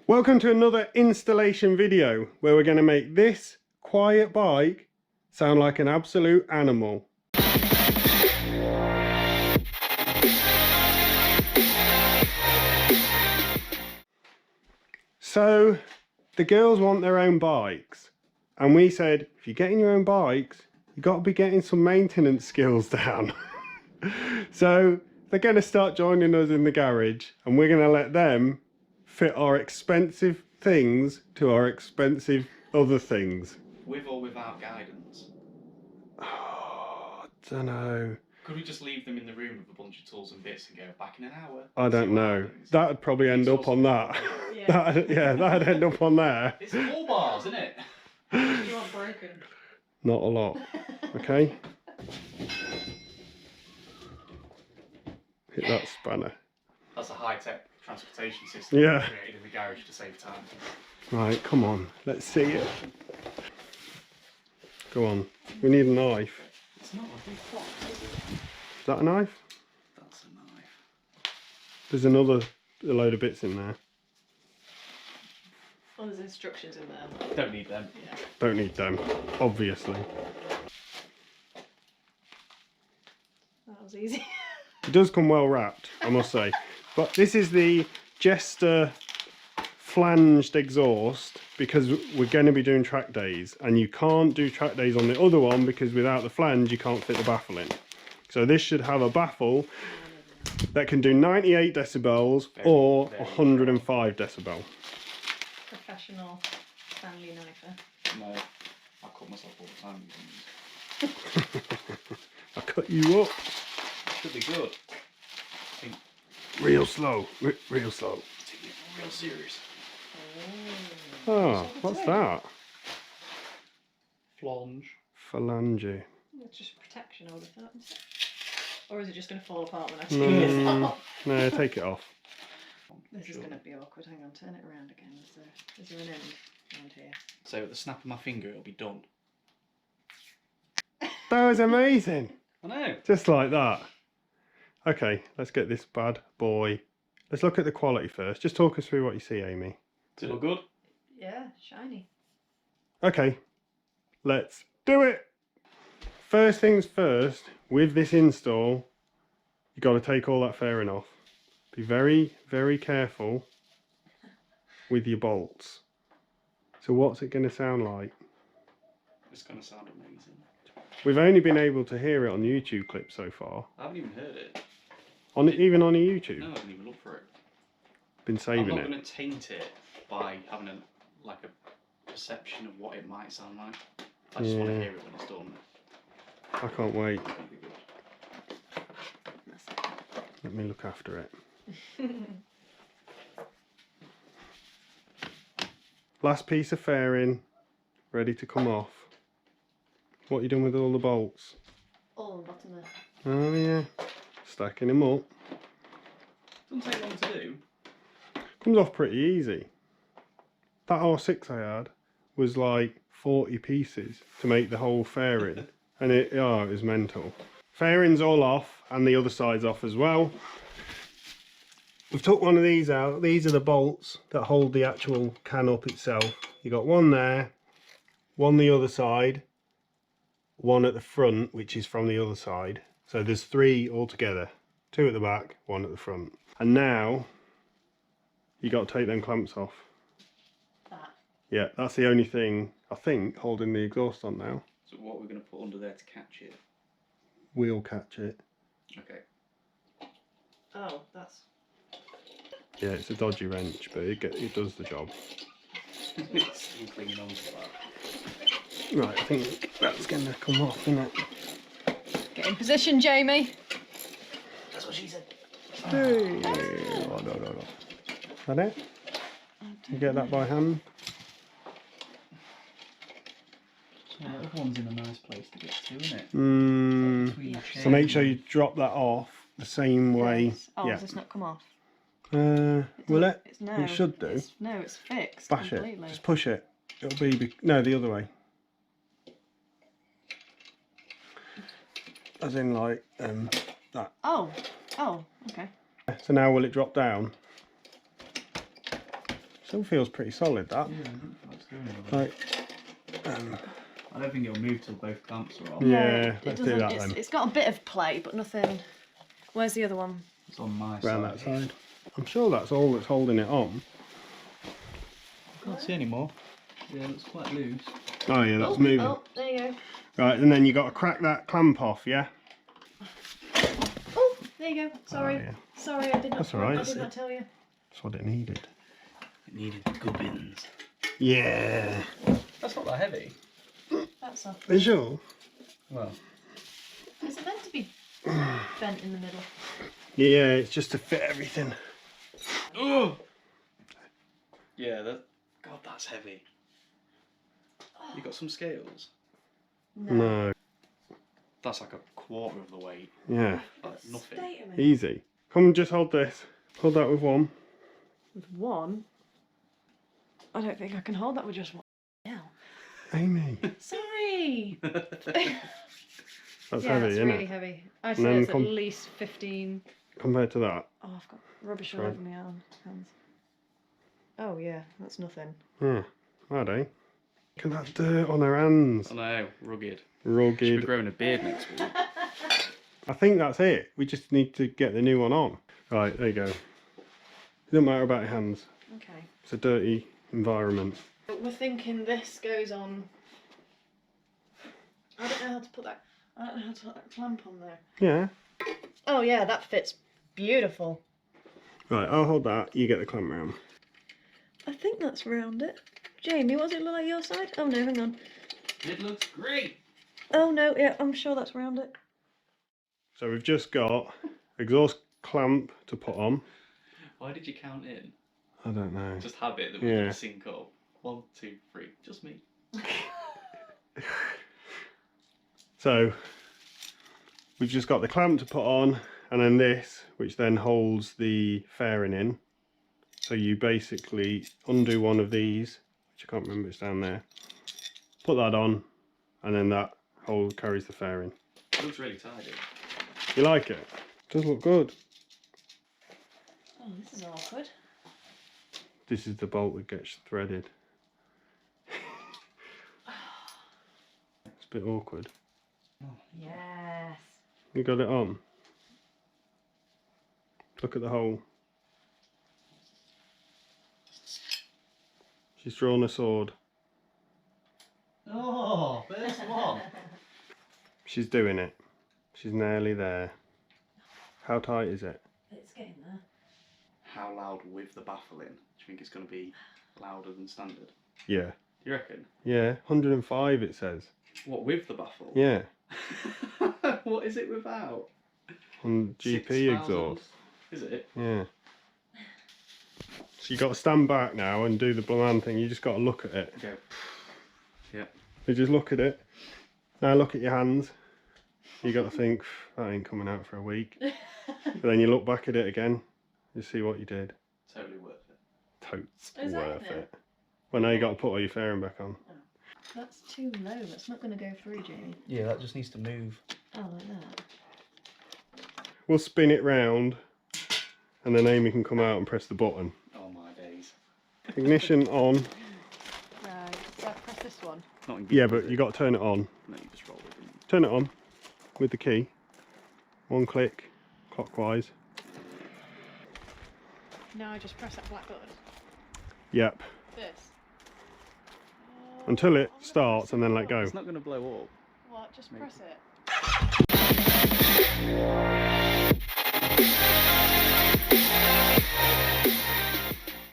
Welcome to another installation video where we're going to make this quiet bike sound like an absolute animal. So the girls want their own bikes and we said if you're getting your own bikes you've got to be getting some maintenance skills down. So they're going to start joining us in the garage and we're going to let them fit our expensive things to our expensive other things. With or without guidance? Oh, I don't know. Could we just leave them in the room with a bunch of tools and bits and go back in an hour? I don't know. That'd probably end up on that. Yeah. That'd end up on there. It's 4 bars, isn't it? You want broken? Not a lot. Okay. Hit that spanner. That's a high-tech transportation system created in the garage to save time. Right, come on. Let's see it. Go on. We need a knife. It's not a big box, is it? Is that a knife? That's a knife. There's a load of bits in there. Oh, there's instructions in there. Don't need them. Yeah. Don't need them, obviously. That was easy. It does come well wrapped, I must say. But this is the Jester flanged exhaust because we're going to be doing track days and you can't do track days on the other one because without the flange you can't fit the baffle in. So this should have a baffle that can do 98 decibels or 105 decibel. Professional family knifer. No, I cut myself all the time. I cut you up. Should be good. Real slow, real slow. Taking it real serious. Oh, what's that? Flange. Phalange. It's just protection, I would have thought. Or is it just going to fall apart when I take this off? No, take it off. This is going to be awkward. Hang on, turn it around again. Is there an end around here? So at the snap of my finger it'll be done. That was amazing. I know. Just like that. Okay, let's get this bad boy. Let's look at the quality first. Just talk us through what you see, Amy. Does it look good? Yeah, shiny. Okay, let's do it. First things first, with this install, you got to take all that fairing off. Be very, very careful with your bolts. So what's it going to sound like? It's going to sound amazing. We've only been able to hear it on the YouTube clip so far. I haven't even heard it. Even on a YouTube? No, I didn't even look for it. Been saving it. I'm not going to taint it by having a perception of what it might sound like. I just want to hear it when it's done. I can't wait. It's gonna be good. Let me look after it. Last piece of fairing, ready to come off. What are you doing with all the bolts? All on the bottom there. Oh yeah, stacking them up. Doesn't take long to do. Comes off pretty easy. That R6 I had was like 40 pieces to make the whole fairing. And it was mental. Fairing's all off and the other side's off as well. We've took one of these out. These are the bolts that hold the actual can up itself. You got one there, one the other side, one at the front, which is from the other side. So there's 3 altogether. 2 at the back, 1 at the front. And now you got to take them clamps off. That. Yeah, that's the only thing I think holding the exhaust on now. So what we're going to put under there to catch it? We'll catch it. Okay. Oh, that's... Yeah, it's a dodgy wrench, but it does the job. It's still clinging on to that. Right, I think that's going to come off, isn't it? Get in position, Jamie. That's what she said. Hey. Oh, no. Is that it? You get that by hand? So the other one's in a nice place to get to, isn't it? So make sure you drop that off the same way. Oh, yeah. has this not come off? Will it? No, it should do. It's fixed. Bash completely. it. Just push it. It'll be no, the other way. As in like that. Oh, okay. So now will it drop down? Still feels pretty solid, that. Yeah, that's going anywhere. Like, I don't think it'll move till both clamps are on. Yeah, it let's do doesn't- that it's, then. It's got a bit of play, but nothing. Where's the other one? It's on my Around side. that side. I'm sure that's all that's holding it on. I can't see anymore. Yeah, it looks quite loose. Oh yeah, that's moving. Oh, there you go. Right, and then you got to crack that clamp off, yeah? Oh, there you go. Sorry. Oh, yeah. Sorry, I did not. That's all right. I did not tell you. That's what it needed. It needed gubbins. Yeah. That's not that heavy. That's a. Are you sure? Well, Is it meant to be bent in the middle? Yeah, it's just to fit everything. oh! Yeah, God, that's heavy. You got some scales? No. That's like a quarter of the weight. Yeah. Like nothing. State of it. Easy. Come, just hold this. Hold that with one. With one? I don't think I can hold that with just one. Yeah. Amy. Sorry. That's Yeah, heavy, it's isn't really it? heavy. I And say then it's at least 15. Compared to that. Oh, I've got rubbish all Right. over my hands. Oh yeah, that's nothing. Yeah. Right, eh? Look at that dirt on her hands. I know, rugged. Should be Rugged. growing a beard next week. I think that's it. We just need to get the new one on. Right, there you go. It doesn't matter about your hands. Okay. It's a dirty environment. But we're thinking this goes on. I don't know how to put that. I don't know how to put that clamp on there. Yeah. Oh yeah, that fits beautiful. Right, I'll hold that. You get the clamp round. I think that's round it. Jamie, what does it look like your side? Oh no, hang on. It looks great. Oh no, yeah, I'm sure that's round it. So we've just got exhaust clamp to put on. Why did you count in? I don't know. Just habit that we Yeah. can sync up. 1, 2, 3. Just me. So we've just got the clamp to put on, and then this, which then holds the fairing in. So you basically undo one of these, which I can't remember, it's down there. Put that on, and then that hole carries the fairing. It looks really tidy. You like it? Does look good. Oh, this is awkward. This is the bolt that gets threaded. It's a bit awkward. Yes. You got it on? Look at the hole. She's drawn a sword. Oh, first one. She's doing it. She's nearly there. How tight is it? It's getting there. How loud with the baffle in? Do you think it's going to be louder than standard? Yeah. You reckon? Yeah, 105 it says. What, with the baffle? Yeah. What is it without? On GP 6,000? exhaust. Is it? Yeah. So you got to stand back now and do the blind thing. You just got to look at it. Okay. Yeah. You just look at it. Now look at your hands. You got to think, that ain't coming out for a week. But then you look back at it again. You see what you did. Totally worth it. Totes Is that worth it? it. Well, now you got to put all your fairing back on. That's too low. That's not going to go through, Jamie. Yeah, that just needs to move. Oh, like that. We'll spin it round, and then Amy can come out and press the button. Oh my days. Ignition on. Right. So press this one. Not in Yeah, gear, but is you it? got to turn it on. No, you just roll it in. Turn it on with the key. One click, clockwise. Now I just press that black button. Yep. This. Until it starts and then let go. It's not going to blow up. What? Just Maybe. press it.